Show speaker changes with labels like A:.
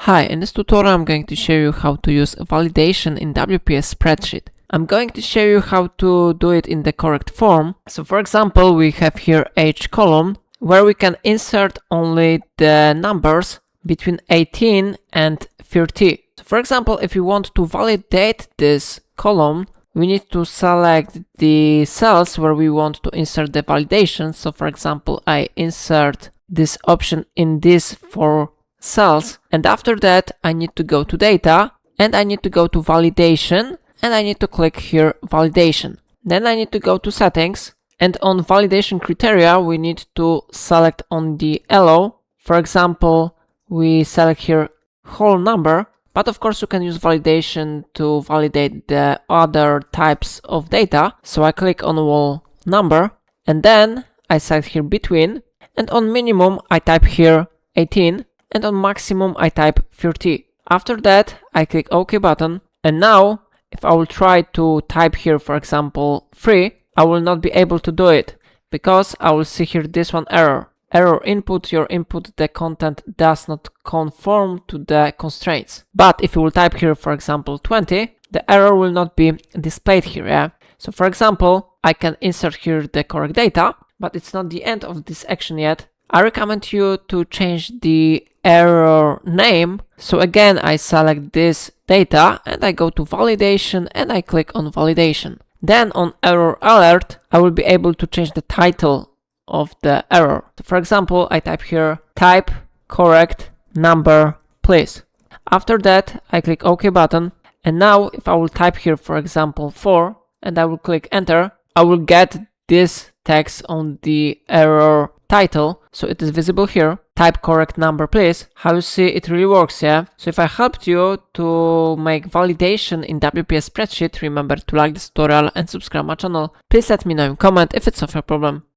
A: Hi, in this tutorial I'm going to show you how to use validation in WPS Spreadsheet. I'm going to show you how to do it in the correct form. So for example, we have here age column where we can insert only the numbers between 18 and 30. So for example, if you want to validate this column, we need to select the cells where we want to insert the validation. So for example, I insert this option in these 4 cells, and after that I need to go to data and I need to go to validation and I need to click here validation. Then I need to go to settings, and on validation criteria we need to select on the allow. For example, we select here whole number, but of course you can use validation to validate the other types of data. So I click on whole number and then I select here between, and on minimum I type here 18 and on maximum I type 30. After that I click OK button, and now if I will try to type here for example 3, I will not be able to do it because I will see here this one error. Error input, your input, the content does not conform to the constraints. But if you will type here for example 20, the error will not be displayed here, yeah? So for example, I can insert here the correct data, but it's not the end of this action yet. I recommend you to change the error name. So again, I select this data and I go to validation and I click on validation. Then on error alert, I will be able to change the title of the error. So for example, I type here type correct number please. After that, I click OK button. And now if I will type here, for example, 4 and I will click enter, I will get this text on the error title. So it is visible here. Type correct number please. How you see, it really works, yeah? So if I helped you to make validation in WPS Spreadsheet, remember to like this tutorial and subscribe my channel. Please let me know in comment if it's of your problem.